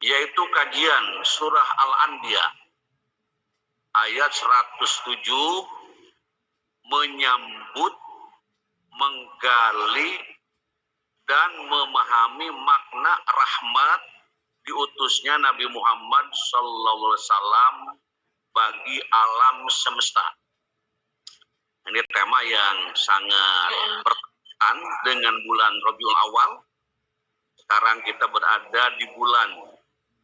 yaitu kajian surah Al-Anbiya ayat 107, menyambut, menggali, dan memahami makna rahmat diutusnya Nabi Muhammad SAW bagi alam semesta. Ini tema yang sangat berkaitan dengan bulan Rabiul Awal. Sekarang kita berada di bulan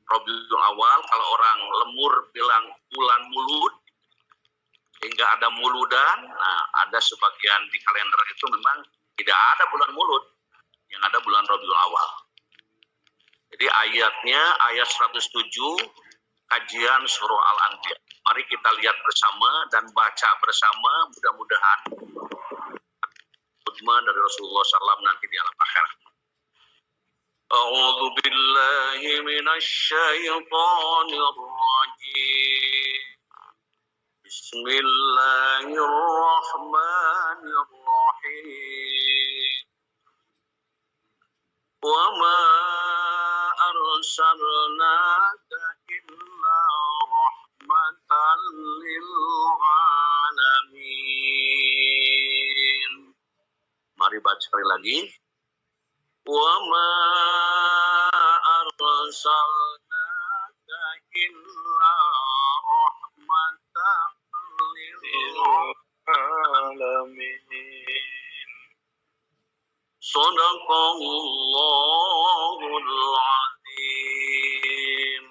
Rabiul Awal. Kalau orang lemur bilang bulan Mulud, hingga ada muludan. Nah, ada sebagian di kalender itu memang tidak ada bulan Mulud, yang ada bulan Rabiul Awal. Jadi ayatnya ayat 107, kajian surah Al-Anbiya. Mari kita lihat bersama dan baca bersama, mudah-mudahan khutbah dari Rasulullah SAW nanti di alam akhirat. A'udzu billahi minasy syaithanir rajim. Bismillahirrahmanirrahim. Wa ma arsalnaka illa rahmatan lil alamin. Mari baca sekali lagi. Wa ma arsalnaka illa rahmatan lil alamin. Shadaqallahul azim.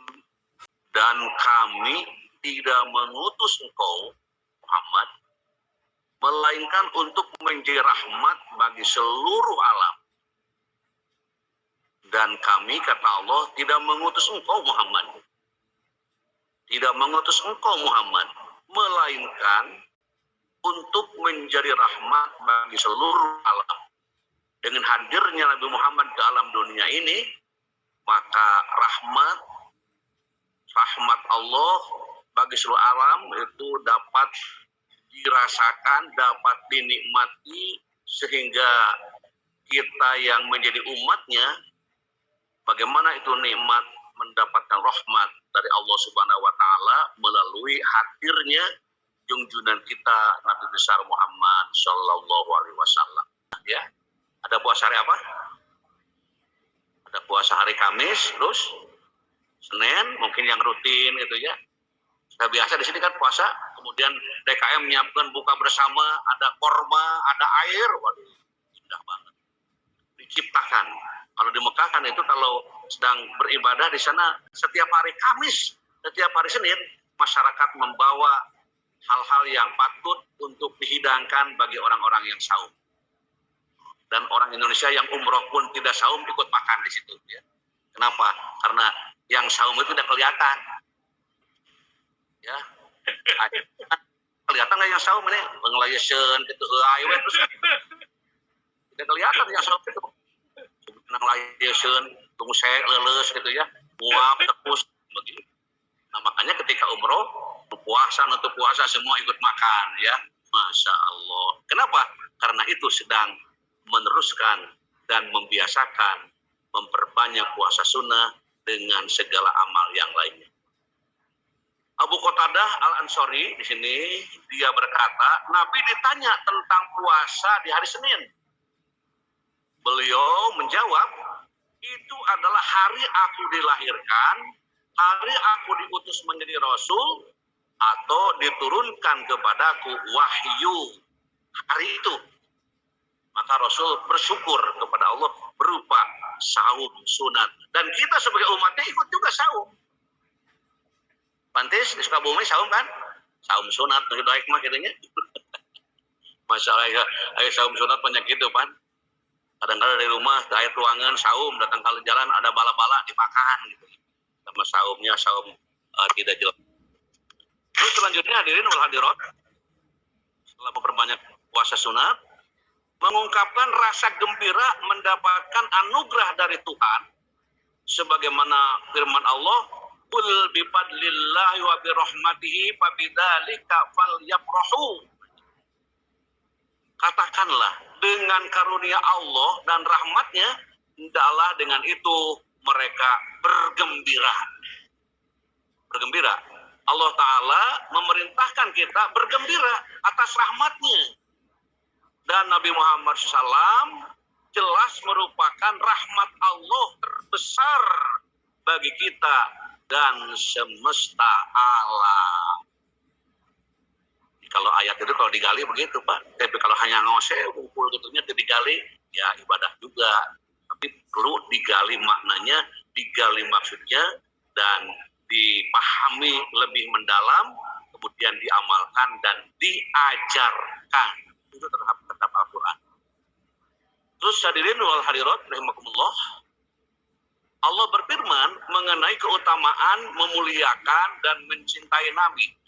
Dan kami tidak mengutus engkau Muhammad melainkan untuk menjadi rahmat bagi seluruh alam. Dan kami, kata Allah, tidak mengutus engkau Muhammad, tidak mengutus engkau Muhammad, melainkan untuk menjadi rahmat bagi seluruh alam. Dengan hadirnya Nabi Muhammad ke alam dunia ini, maka rahmat Allah bagi seluruh alam itu dapat dirasakan, dapat dinikmati, sehingga kita yang menjadi umatnya, bagaimana itu nikmat mendapatkan rahmat dari Allah Subhanahu wa Ta'ala melalui hadirnya junjungan kita Nabi besar Muhammad Sallallahu Alaihi Wasallam. Ya, ada puasa hari apa? Ada puasa hari Kamis, terus Senin, mungkin yang rutin gitu ya. Kita biasa di sini kan puasa, kemudian DKM menyiapkan buka bersama, ada korma, ada air, waduh, indah banget. Diciptakan. Kalau di Mekah kan itu kalau sedang beribadah di sana setiap hari Kamis, setiap hari Senin, masyarakat membawa hal-hal yang patut untuk dihidangkan bagi orang-orang yang saum. Dan orang Indonesia yang umroh pun tidak saum ikut makan di situ. Ya. Kenapa? Karena yang saum itu tidak kelihatan. Ya, kelihatan nggak yang saum ini? Pengelayasan gitu, terus tidak kelihatan yang saum itu. Pengelayasan, tunggu saya leles gitu ya, muap terus begitu. Nah makanya ketika umroh, untuk puasa semua ikut makan ya, masya Allah. Kenapa? Karena itu sedang meneruskan dan membiasakan memperbanyak puasa sunnah dengan segala amal yang lainnya. Abu Qatadah Al-Ansari di sini dia berkata, Nabi ditanya tentang puasa di hari Senin. Beliau menjawab, itu adalah hari aku dilahirkan, hari aku diutus menjadi rasul, atau diturunkan kepadaku wahyu. Hari itu maka Rasul bersyukur kepada Allah berupa saum sunat. Dan kita sebagai umatnya ikut juga saum. Pantes di Sukabumi saum kan? Saum sunat, begitu baik mah kitanya. Masalah ya, ayo saum sunat banyak gitu pan. Kadang-kadang dari rumah, dari ruangan saum, datang kali jalan ada bala-bala dimakan gitu. Sama saumnya, saum tidak jelas. Terus selanjutnya hadirin wal hadirat, setelah memperbanyak puasa sunat, mengungkapkan rasa gembira mendapatkan anugerah dari Tuhan sebagaimana firman Allah, qul bi fadlillahi wa bi rahmatihi fa bidzalika falyafrahu. Katakanlah dengan karunia Allah dan rahmatnya, hendaklah dengan itu mereka bergembira. Bergembira. Allah Ta'ala memerintahkan kita bergembira atas rahmatnya. Dan Nabi Muhammad SAW jelas merupakan rahmat Allah terbesar bagi kita dan semesta alam. Kalau ayat itu kalau digali begitu Pak. Tapi kalau hanya ngose, kumpul gitunya digali, ya ibadah juga. Tapi perlu digali maknanya, digali maksudnya, dan dipahami lebih mendalam, kemudian diamalkan dan diajarkan. Itu terhadap Al-Quran. Terus hadirin wal hadirat rahimakumullah, Allah berfirman mengenai keutamaan memuliakan dan mencintai Nabi.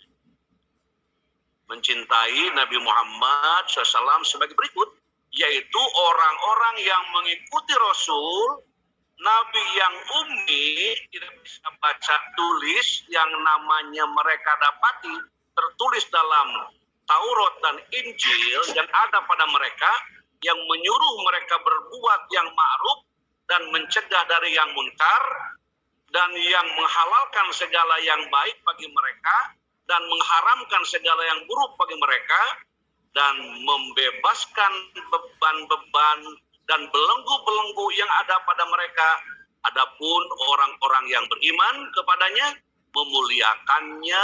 Mencintai Nabi Muhammad SAW sebagai berikut, yaitu orang-orang yang mengikuti Rasul, Nabi yang ummi, tidak bisa baca tulis, yang namanya mereka dapati tertulis dalam Taurat dan Injil yang ada pada mereka, yang menyuruh mereka berbuat yang ma'ruf dan mencegah dari yang munkar, dan yang menghalalkan segala yang baik bagi mereka, dan mengharamkan segala yang buruk bagi mereka, dan membebaskan beban-beban dan belenggu-belenggu yang ada pada mereka. Adapun orang-orang yang beriman kepadanya, memuliakannya,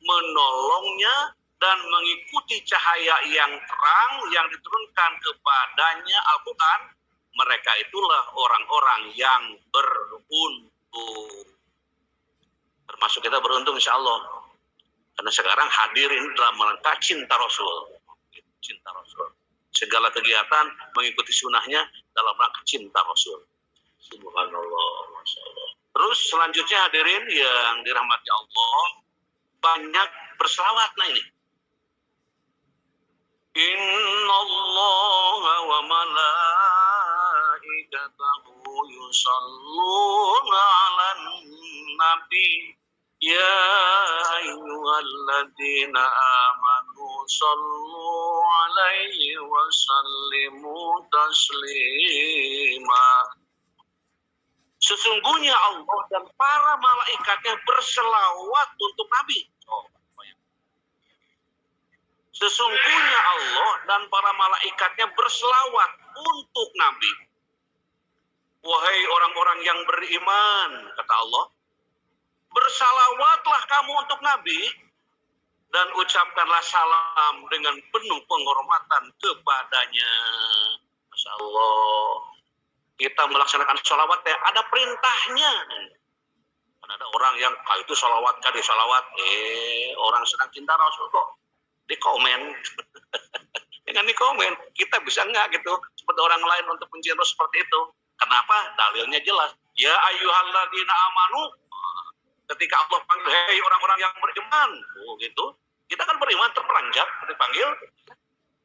menolongnya, dan mengikuti cahaya yang terang yang diturunkan kepadanya Al-Quran, mereka itulah orang-orang yang beruntung. Termasuk kita beruntung insya Allah. Karena sekarang hadirin dalam rangka cinta Rasul. Cinta Rasul. Segala kegiatan mengikuti sunnahnya dalam rangka cinta Rasul. Subhanallah, Masya Allah. Terus selanjutnya hadirin yang dirahmati Allah, banyak berselawat. Nah ini. Inna Allah wa malaikatahu yusalluna ala nabi. Ya ayyuhalladzina amanu sallu alaihi wa sallimu taslima. Sesungguhnya Allah dan para malaikatnya berselawat untuk Nabi. Sesungguhnya Allah dan para malaikatnya berselawat untuk Nabi. Wahai orang-orang yang beriman, kata Allah, bersalawatlah kamu untuk Nabi dan ucapkanlah salam dengan penuh penghormatan kepadanya. Masya Allah. Kita melaksanakan sholawat ya, ada perintahnya. Ada orang yang itu sholawat kali sholawat, orang sedang cinta Rasul kok di komen. Dengan di komen kita bisa nggak gitu seperti orang lain untuk mencintai seperti itu. Kenapa? Dalilnya jelas. Ya ayyuhalladzina amanu. Ketika Allah panggil, hei orang-orang yang beriman, gitu. Kita kan beriman terperanjat, dipanggil.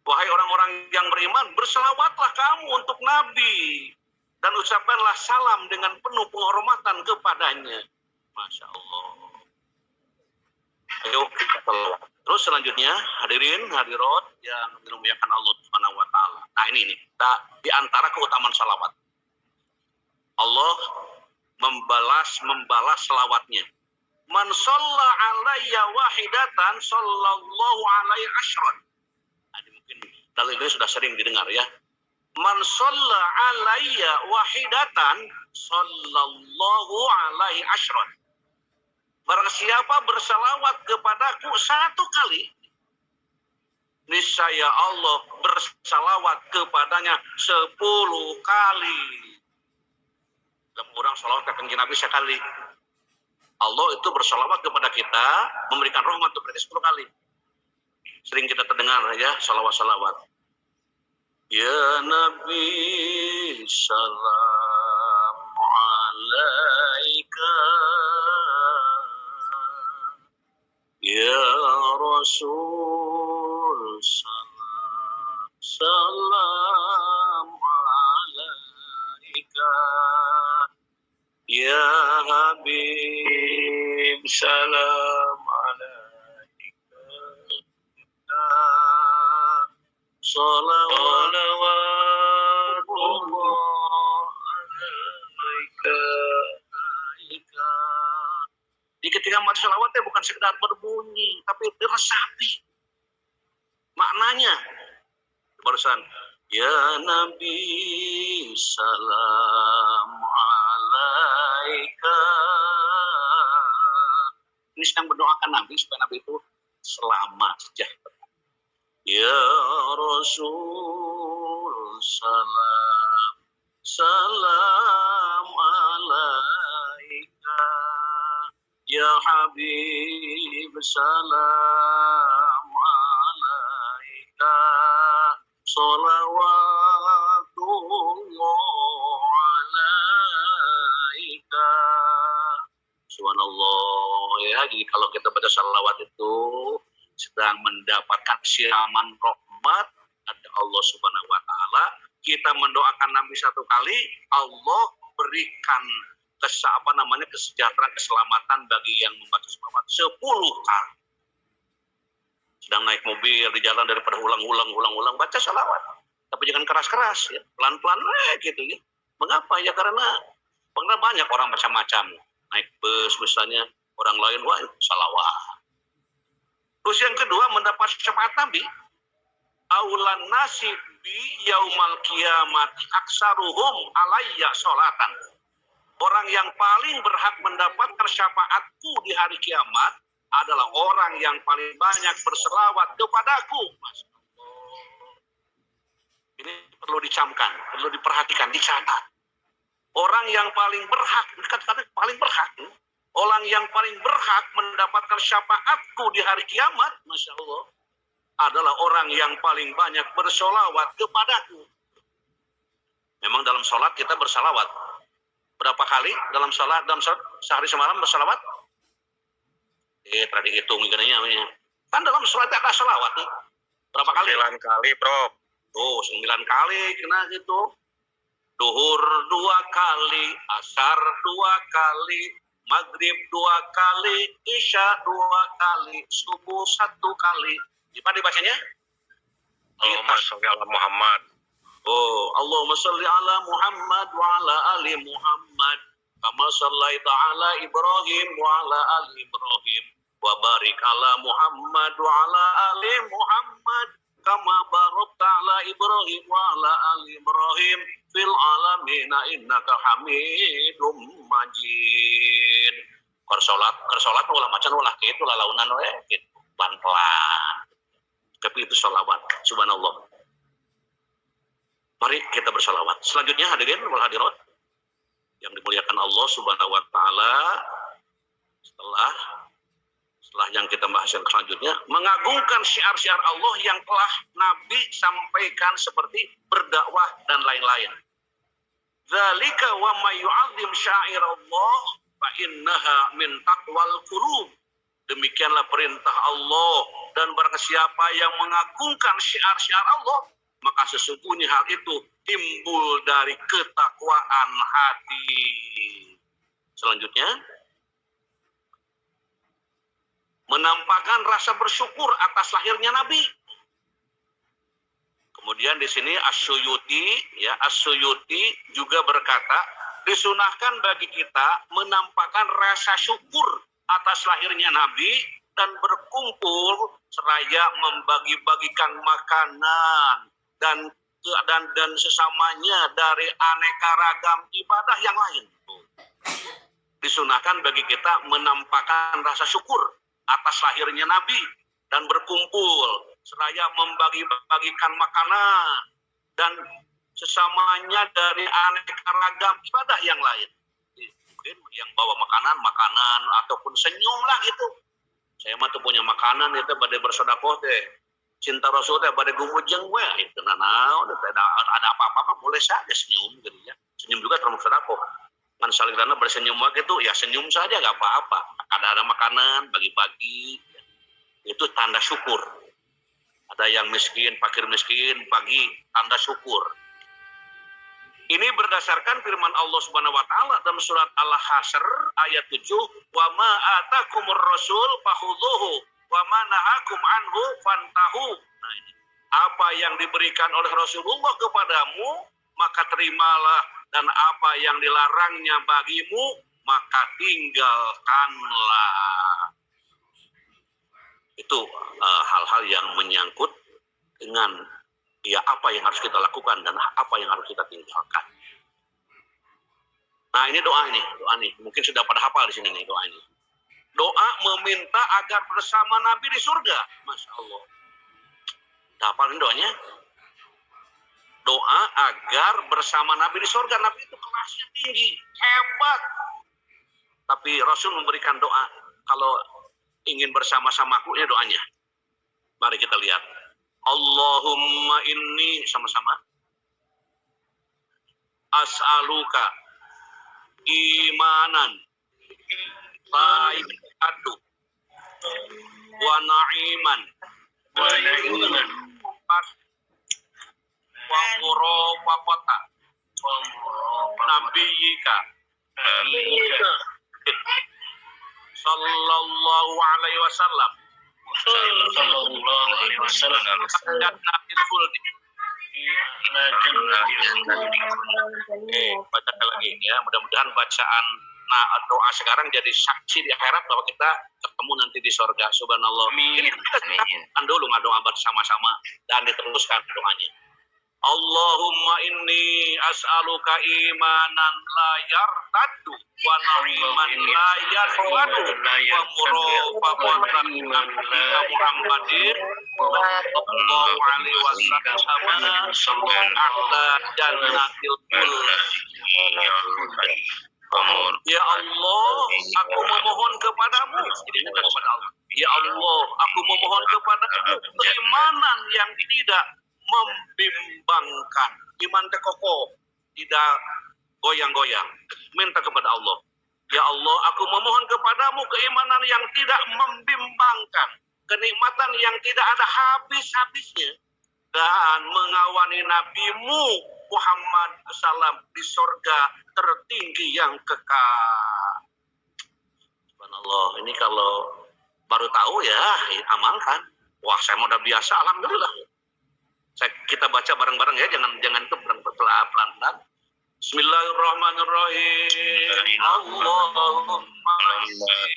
Wahai orang-orang yang beriman, berselawatlah kamu untuk Nabi dan ucapkanlah salam dengan penuh penghormatan kepadanya. Masya Allah. Ayo kita selawat. Terus selanjutnya, hadirin, hadirat yang dimuliakan Allah Subhanahu wa Ta'ala. Nah ini di antara keutamaan salawat. Allah membalas selawatnya. Man shalla alayya wahidatan sallallahu alaihi asyran. Nah, mungkin dalil ini sudah sering didengar ya. Man shalla alayya wahidatan sallallahu alaihi asyran. Barang siapa bersalawat kepadaku satu kali, niscaya Allah bersalawat kepadanya 10 kali. Dan orang salawat ke Nabi sekali. Allah itu bersalawat kepada kita, memberikan rahmat kepada 10 kali. Sering kita terdengar ya salawat-salawat. Ya Nabi salam alaika. Ya Rasul salam alaika. Ya Habib salam alaika. Salawatullah alaika. Sehingga mati salawatnya bukan sekedar berbunyi, tapi diresapi maknanya. Barusan, ya Nabi salam alaika. Ini sedang mendoakan Nabi supaya Nabi itu selamat sejahtera. Ya Rasul salam salam alaika. Ya Habib salam alaika. Salawatullah alaika. Subhanallah ya. Jadi kalau kita baca salawat itu sedang mendapatkan siraman rahmat dari Allah Subhanahu wa taala. Kita mendoakan Nabi satu kali, Allah berikan kesejahteraan, keselamatan bagi yang membaca salawat 10 kali. Sedang naik mobil di jalan daripada ulang baca salawat. Tapi jangan keras-keras ya, pelan-pelan gitu ya. Mengapa ya? Karena banyak orang macam-macam. Naik bus misalnya, orang lain wah salawat. Terus yang kedua, mendapat syafaat Nabi. Aulan nasi bi yaumal qiyamati aksaruhum alayya sholatan. Orang yang paling berhak mendapatkan syafaatku di hari kiamat adalah orang yang paling banyak berselawat kepadaku. Masya Allah. Ini perlu dicamkan, perlu diperhatikan, dicatat. Orang yang paling berhak, dikatakan paling berhak, orang yang paling berhak mendapatkan syafaatku di hari kiamat, Masya Allah, adalah orang yang paling banyak bersolawat kepadaku. Memang dalam sholat kita bersalawat. Berapa kali dalam sholat sehari semalam bersalawat? Tadi hitung gini namanya. Kan dalam sholat ada salawat nih. Berapa kali? 9 kali, Bro. Tuh, 9 kali kena gitu. Duhur 2 kali, asar 2 kali, maghrib 2 kali, isya 2 kali, subuh 1 kali. Gimana dibacanya? Allahumma sholli ala Muhammad. Oh, Allahumma sholli ala Muhammad wa ala ali Muhammad. Kama shallaita ala Ibrahim wa ala ali Ibrahim. Wa barik ala Muhammad wa ala ali Muhammad. Kama barakta ala Ibrahim wa ala ali Ibrahim fil alamina innaka Hamidum Majid. Kersolat ulah macan ulah gitu lalaunan gitu pelan-pelan. Tapi itu sholawat. Subhanallah. Mari kita bersalawat. Selanjutnya hadirin wal hadirat yang dimuliakan Allah Subhanahu wa taala, setelah yang kita bahas yang selanjutnya, mengagungkan syiar-syiar Allah yang telah Nabi sampaikan seperti berdakwah dan lain-lain. Dzalika wa may yu'azzim sya'irallah fa innaha min taqwal qulub. Demikianlah perintah Allah, dan barang siapa yang mengagungkan syiar-syiar Allah, maka sesungguhnya hal itu timbul dari ketakwaan hati. Selanjutnya, menampakkan rasa bersyukur atas lahirnya Nabi. Kemudian di sini As-Suyuti juga berkata, disunahkan bagi kita menampakkan rasa syukur atas lahirnya Nabi dan berkumpul seraya membagi-bagikan makanan dan sesamanya dari aneka ragam ibadah yang lain. Disunahkan bagi kita menampakkan rasa syukur atas lahirnya Nabi dan berkumpul seraya membagi-bagikan makanan dan sesamanya dari aneka ragam ibadah yang lain. Mungkin yang bawa makanan ataupun senyum lah gitu. Saya mah tuh punya makanan itu pada bersedekah teh. Cinta Rasul teh pada gumujeng we itu ada apa-apa boleh saja senyum gitu ya. Senyum juga termasuk sedekah. Kan saling dana bersenyum gitu ya, senyum saja gak apa-apa. Ada makanan bagi-bagi. Itu tanda syukur. Ada yang miskin, fakir miskin, bagi tanda syukur. Ini berdasarkan firman Allah Subhanahu wa taala dalam surat Al-Hasyr ayat 7, "Wa ma atakumur rasul fakhudhuhu wa ma nahakum anhu fantahu." Nah, ini. Apa yang diberikan oleh Rasulullah kepadamu, maka terimalah, dan apa yang dilarangnya bagimu, maka tinggalkanlah. Itu hal-hal yang menyangkut dengan ya apa yang harus kita lakukan dan apa yang harus kita tinggalkan. Nah, ini doa nih. Mungkin sudah pada hafal di sini nih doa ini. Doa meminta agar bersama Nabi di surga. Masya Allah. Udah hafal ini doanya? Doa agar bersama Nabi di surga. Nabi itu kelasnya tinggi, hebat. Tapi Rasul memberikan doa. Kalau ingin bersama-samaku, ini doanya. Mari kita lihat. Allahumma inni, sama-sama. As'aluka imanan sayyadu wa na'iman wa murafaqata nabiyyika sallallahu alaihi wasallam jannatil khuldi. Baca lagi ya, mudah-mudahan bacaan doa sekarang jadi saksi di akhirat bahwa kita ketemu nanti di surga. Subhanallah. Ini kita kan dulu doa bersama-sama dan diteruskan doanya. Allahumma inni as'aluka imanan la yartaddu wa na'iman la yarfadu wa murafaqatan nabiyika Muhammadin sallallahu alaihi wasallam a'la jannatil khuldi. Ya Allah, aku memohon kepadamu. Ini kepada Allah. Ya Allah, aku memohon kepadamu keimanan yang tidak membimbangkan, iman kokoh, tidak goyang-goyang. Minta kepada Allah. Ya Allah, aku memohon kepadamu keimanan yang tidak membimbangkan, kenikmatan yang tidak ada habis-habisnya, dan mengawani nabimu Muhammad SAW di surga tertinggi yang kekal. Subhanallah, ini kalau baru tahu ya amalkan. Wah, saya udah biasa, alhamdulillah. Kita baca bareng-bareng ya, jangan itu pelan-pelan. Bismillahirrahmanirrahim. Allahumma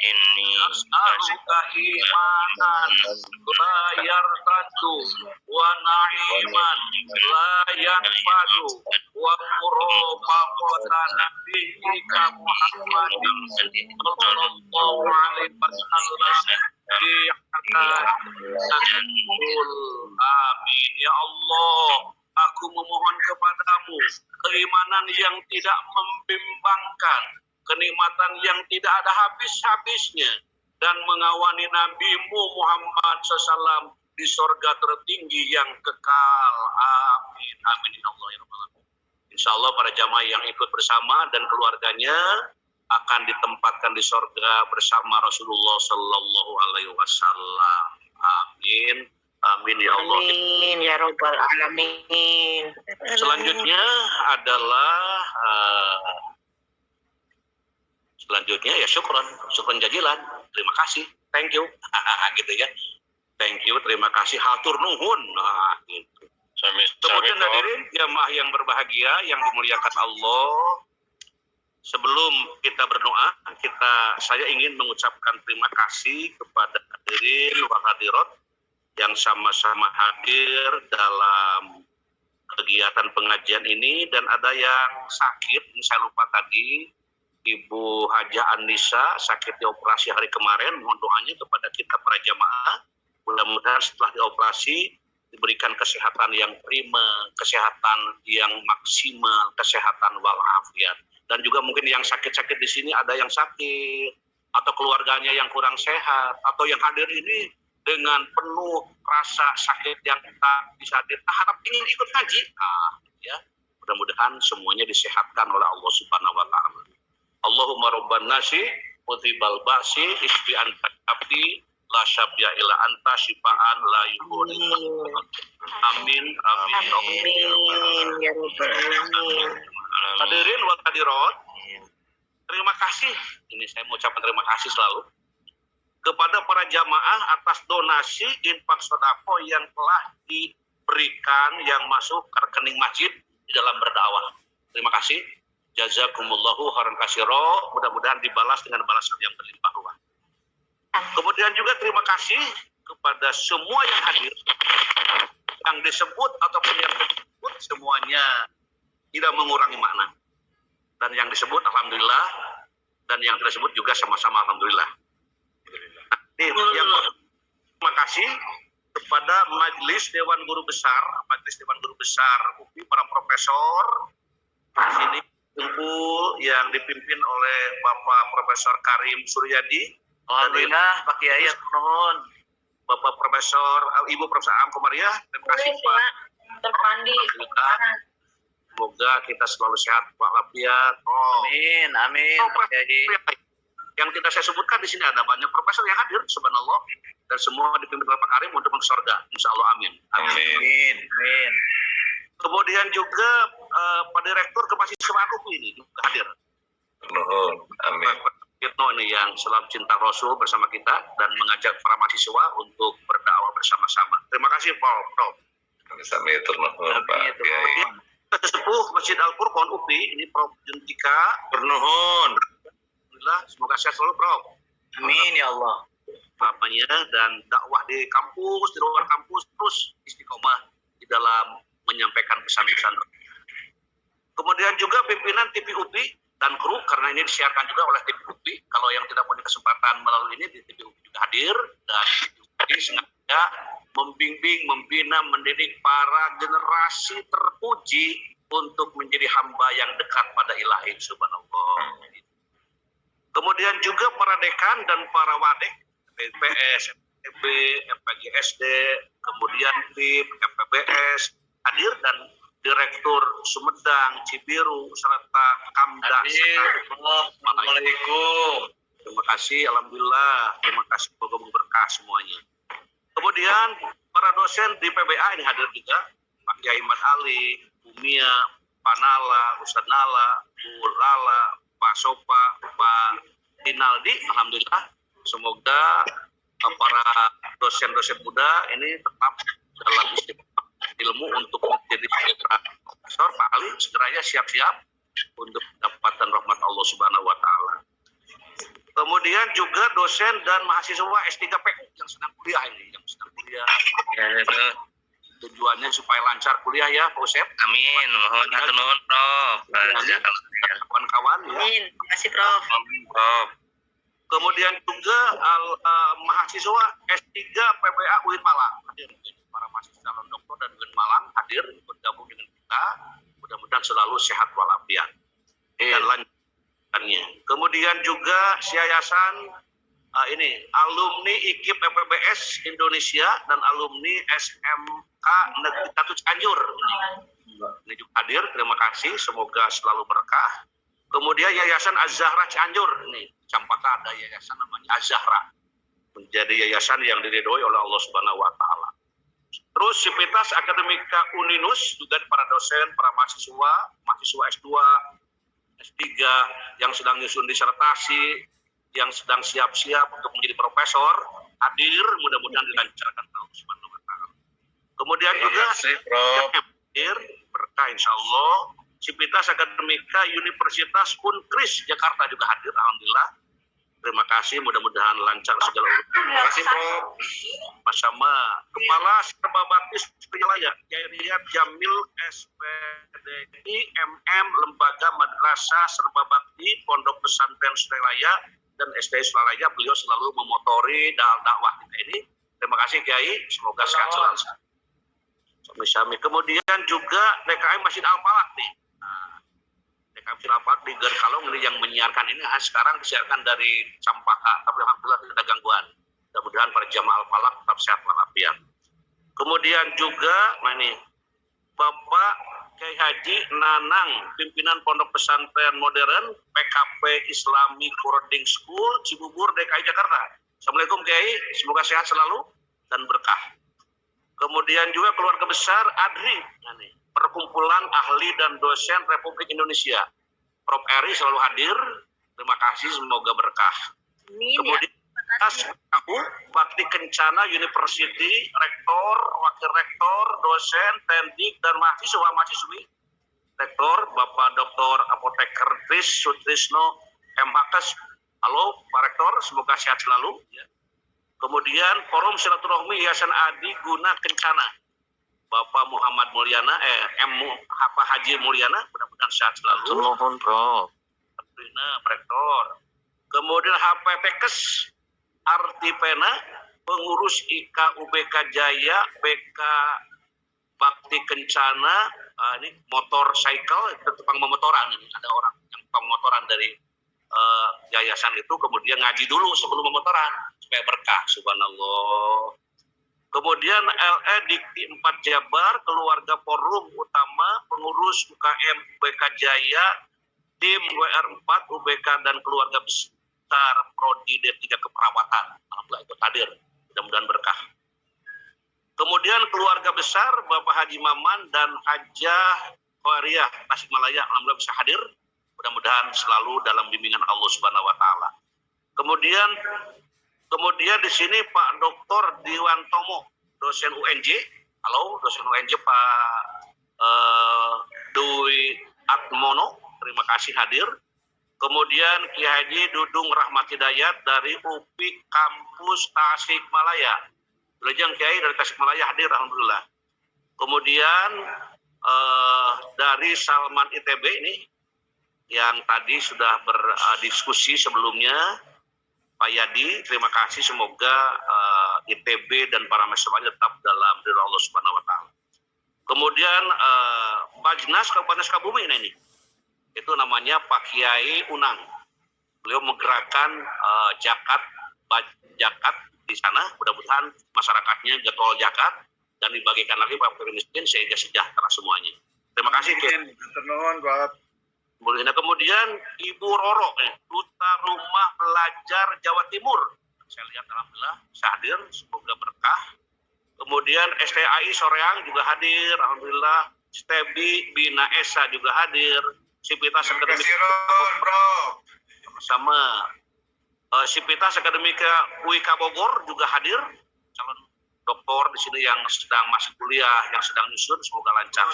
inni as'aluka imanan la yartaddu wa na'iman la yanfadu wa murafaqatan nabiyyika Muhammadin sallallahu alaihi wasallam. Amin. Ya Allah, aku memohon kepadamu keimanan yang tidak membimbangkan, kenikmatan yang tidak ada habis-habisnya, dan mengawani nabimu Muhammad SAW di surga tertinggi yang kekal. Amin. Amin. Ya Allah, ya Rabbal Alamin. Insya Allah para jamaah yang ikut bersama dan keluarganya akan ditempatkan di surga bersama Rasulullah Sallallahu Alaihi Wasallam. Amin. Amin ya Allah. Amin ya Rabbal Alamin. Selanjutnya adalah ya syukron jazilan. Terima kasih. Thank you. Gitu ya. Thank you, terima kasih, hatur nuhun. Nah, gitu. Kemudian hadirin jamaah yang berbahagia yang dimuliakan Allah. Sebelum kita berdoa, saya ingin mengucapkan terima kasih kepada hadirin wa hadirat yang sama-sama hadir dalam kegiatan pengajian ini, dan ada yang sakit, ini saya lupa tadi, Ibu Hajah Anissa sakit dioperasi hari kemarin. Mohon doanya kepada kita para jamaah, mudah-mudahan setelah dioperasi diberikan kesehatan yang prima, kesehatan yang maksimal, kesehatan walafiat. Dan juga mungkin yang sakit-sakit di sini ada yang sakit, atau keluarganya yang kurang sehat, atau yang hadir ini dengan penuh rasa sakit yang tak bisa ditahan, ingin ikut ngaji. Ya, mudah-mudahan semuanya disehatkan oleh Allah Subhanahu Wa Taala. Allahumma rabban nasi, mudhibal ba'si, isbi anta abdi, la syabya ila anta syifaan la yughni. Amin. Amin. Amin ya Rabbal Alamin. Hadirin wa hadirat, terima kasih. Ini saya mau ucapkan terima kasih selalu kepada para jamaah atas donasi infak sedekah yang telah diberikan yang masuk ke rekening masjid di dalam berdakwah. Terima kasih. Jazakumullahu khairan katsira. Mudah-mudahan dibalas dengan balasan yang berlimpah ruah. Kemudian juga terima kasih kepada semua yang hadir, yang disebut ataupun yang disebut semuanya tidak mengurangi makna. Dan yang disebut alhamdulillah, dan yang tidak disebut juga sama-sama alhamdulillah. Nah, yang terima kasih kepada Majelis Dewan Guru Besar UPI, para profesor di sini kumpul yang dipimpin oleh Bapak Profesor Karim Suryadi. Alhamdulillah, Pak Kiai, mohon. Bapak Profesor, Ibu Profesor Am Komariah, terima kasih Pak. Semoga kita selalu sehat walafiat. Amin, amin. Yang tidak saya sebutkan di sini ada banyak profesor yang hadir, subhanallah, dan semua dipimpin oleh Pak Karim untuk masuk surga. Insya Allah, amin. Amin. Amin. Kemudian juga Pak Direktur Kemahasiswaan UPI ini juga hadir. Amin. Kitno ini yang selalu cinta Rasul bersama kita dan mengajak para mahasiswa untuk berdakwah bersama-sama. Terima kasih Prof. Sesepuh Masjid Al-Furqan UPI ini Prof. Juntika bernuhun. Alhamdulillah, semoga sehat selalu Prof. Amin ya Allah. Papanya dan dakwah di kampus, di luar kampus terus istiqomah di dalam menyampaikan pesan-pesan. Kemudian juga pimpinan TV UPI dan kru, karena ini disiarkan juga oleh TV UPI. Kalau yang tidak punya kesempatan melalui ini, di TV UPI juga hadir, dan TV UPI sengaja membimbing, membina, mendidik para generasi terpuji untuk menjadi hamba yang dekat pada Ilahi subhanallah. Kemudian juga para dekan dan para wadek, PPS, FPB, FPGSD, kemudian PIP, FPBS, hadir, dan Direktur Sumedang, Cibiru, serta Kamda. Assalamualaikum. Terima kasih, alhamdulillah. Terima kasih, semoga berkah semuanya. Kemudian para dosen di PBA ini hadir juga, Pak Kiai Ahmad Ali, Bumia, Pak Nala, Ustadz Nala, Bu Lala, Pak Sopa, Pak Dinaldi. Alhamdulillah, semoga para dosen-dosen muda ini tetap dalam istiqomah ilmu untuk menjadi profesor. Pak Ali segeranya siap-siap untuk mendapatkan rahmat Allah Subhanahu wa taala. Kemudian juga dosen dan mahasiswa S3P yang sedang kuliah ini, tujuannya supaya lancar kuliah ya, Pak Usep. Amin. Mohon nuwun, Prof. Kawan-kawan ya. Amin. Terima kasih, Prof. Amin, Prof. Kemudian juga mahasiswa S3 PPA UIN Malang hadir. Para mahasiswa calon doktor dan UIN Malang hadir bergabung dengan kita. Mudah-mudahan selalu sehat walafiat dan lancarnya. Kemudian juga yayasan ini alumni IKIP FPBS Indonesia dan alumni SMK Negeri 1 Cianjur. Ini juga hadir. Terima kasih. Semoga selalu berkah. Kemudian Yayasan Az-Zahra Cianjur, ini Campaka ada yayasan namanya Az-Zahra, menjadi yayasan yang diridhoi oleh Allah Subhanahu wa taala. Terus Sivitas Akademika Uninus juga para dosen, para mahasiswa S2, S3 yang sedang nyusun disertasi, yang sedang siap-siap untuk menjadi profesor, hadir, mudah-mudahan dilancarkan Allah Subhanahu wa taala. Kemudian juga hadir berkah insyaallah. Sivitas Akademika Universitas Unkris Jakarta juga hadir, alhamdulillah. Terima kasih, mudah-mudahan lancar segala urusan. Terima kasih, Prof. Bersama Kepala Serba Baptis Wilayah Jairiyat Jamil SPDI MM Lembaga Madrasah Serba Bakti Pondok Pesantren Suralaya dan SDI Suralaya, beliau selalu memotori dakwah kita ini. Terima kasih Kiai, semoga sehat selalu. Sami-sami. Kemudian juga DKM Masjid Al-Falak nih. DKM Masjid Al-Falak di Gerkalong ini yang menyiarkan ini sekarang disiarkan dari Campaka, tapi alhamdulillah tidak ada gangguan. Mudah-mudahan para jamaah Al-Falak tetap sehat walafiat. Kemudian juga ini Bapak Kiai Haji Nanang, pimpinan Pondok Pesantren Modern PKP Islami Boarding School Cibubur DKI Jakarta. Assalamualaikum Kiai, semoga sehat selalu dan berkah. Kemudian juga keluarga besar ADRI, Perkumpulan Ahli dan Dosen Republik Indonesia. Prof. Eri selalu hadir. Terima kasih, semoga berkah. Kemudian Bakti Kencana University, rektor, wakil rektor, dosen, teknik, dan mahasiswa-mahasiswi Rektor, Bapak Dr. Apoteker Tris Sutrisno MHKes. Halo Pak Rektor, semoga sehat selalu. Kemudian Forum Silaturahmi Yayasan Adi Guna Kencana, Bapak Muhammad Mulyana, Pak Haji Mulyana, mudah-mudahan sehat selalu. Mohon, Prof. Pak Rektor. Kemudian HPTKes Artipena, pengurus IK UBK Jaya, BK Bakti Kencana, ini motorcycle, itu tukang memotoran, ini ada orang yang tukang memotoran dari yayasan itu, kemudian ngaji dulu sebelum memotoran supaya berkah, subhanallah. Kemudian LE Dikti 4 Jabar, keluarga forum utama, pengurus UKM UBK Jaya, tim WR4 UBK dan keluarga besar Prodi D3 Keperawatan, alhamdulillah ikut hadir, mudah-mudahan berkah. Kemudian keluarga besar Bapak Haji Maman dan Hajah Khawariah Tasikmalaya, alhamdulillah bisa hadir, mudah-mudahan selalu dalam bimbingan Allah Subhanahu wa taala. Kemudian di sini Pak Dr. Diwantomo, dosen UNJ. Halo, dosen UNJ Pak Dwi Atmono, terima kasih hadir. Kemudian Ki Haji Dudung Rahmat Hidayat dari UPI Kampus Tasikmalaya. Lejang Kiai dari Tasikmalaya hadir, alhamdulillah. Kemudian dari Salman ITB ini yang tadi sudah berdiskusi sebelumnya, Pak Yadi, terima kasih, semoga ITB dan para mahasiswanya tetap dalam ridho Allah Subhanahu wa taala. Kemudian Bajnas Kabupaten Sukabumi ini itu namanya Pak Kiai Unang. Beliau menggerakkan zakat di sana, mudah-mudahan masyarakatnya jadwal zakat dan dibagikan lagi Pak fakir miskin sehingga sejahtera semuanya. Terima kasih. Kemudian Ibu Roro, Duta Rumah Pelajar Jawa Timur. Saya lihat alhamdulillah bisa hadir, semoga berkah. Kemudian STAI Soreang juga hadir, alhamdulillah. Stebi Bina Esa juga hadir. Sipitas Akademik sama Sipitas Akademika UIK Bogor juga hadir. Calon doktor di sini yang sedang masih kuliah, yang sedang nyusun, semoga lancar.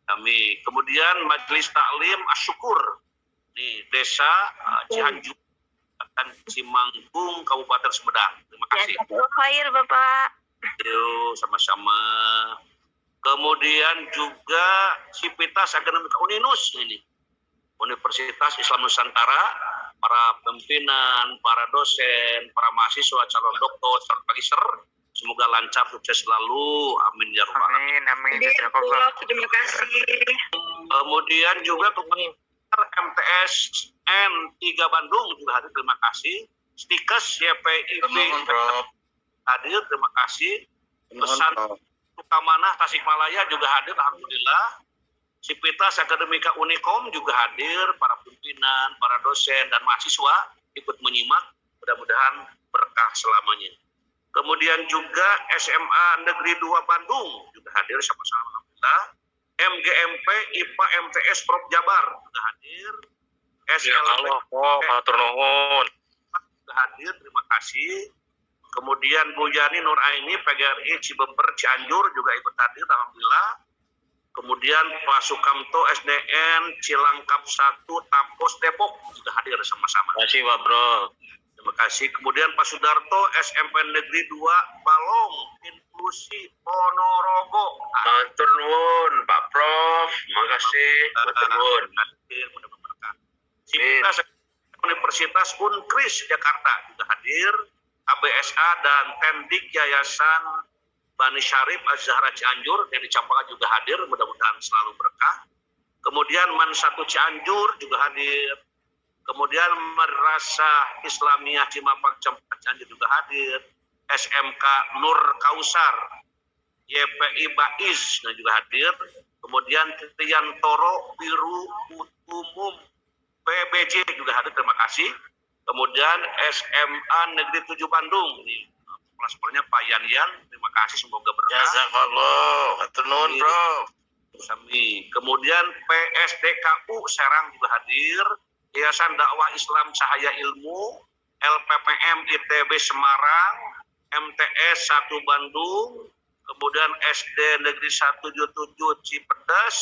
Kami kemudian Majelis Taklim Asyukur di Desa Cianjur dan Cimanggung Kabupaten Sumedang. Terima kasih. Khair Bapak. Yuk, sama-sama. Kemudian juga Sipitas Akademika Uninus ini, Universitas Islam Nusantara, para pimpinan, para dosen, para mahasiswa, calon doktor, calon magister, semoga lancar, sukses selalu. Amin ya rabbal alamin. Amin. Terima kasih. Kemudian juga MTS N3 Bandung juga hadir, terima kasih. Stikes YPIB hadir, terima kasih. Pesan Sukamanah Tasikmalaya juga hadir, alhamdulillah. Sipitas Akademika Unikom juga hadir, para pimpinan, para dosen dan mahasiswa ikut menyimak, mudah-mudahan berkah selamanya. Kemudian juga SMA Negeri 2 Bandung juga hadir sama-sama, alhamdulillah. MGMP IPA MTS Prof Jabar juga hadir. SLP juga hadir, terima kasih. Kemudian Bu Yani Nur Aini PGRI Cibember Cianjur juga ikut hadir, alhamdulillah. Kemudian Pak Sukamto SDN Cilangkap 1 Tapos Depok juga hadir sama-sama. Terima kasih Pak Bro. Terima kasih. Kemudian Pak Sudarto SMP Negeri 2 Balong Inklusi Ponorogo. Matur nuwun Pak Prof. Makasih. Matur nuwun. Sipitas Universitas Unkris Jakarta juga hadir. KBSA dan Tendik Yayasan Bani Syarif Az-Zahra Cianjur yang dicampakkan juga hadir, mudah-mudahan selalu berkah. Kemudian Man 1 Cianjur juga hadir. Kemudian Madrasah Islamiyah Cimapak Cianjur juga hadir. SMK Nur Kausar, YPI Baiz juga hadir. Kemudian Triantoro Biru Umum PBJ juga hadir, terima kasih. Kemudian SMA Negeri 7 Bandung, ini pelaspornya Pak Yan, terima kasih, semoga berkah. Jazakallah, hatur nuwun Bro. Sami. Kemudian PSDKU Serang juga hadir. Yayasan Dakwah Islam Cahaya Ilmu, LPPM ITB Semarang, MTS 1 Bandung, kemudian SD Negeri 177 Cipedes,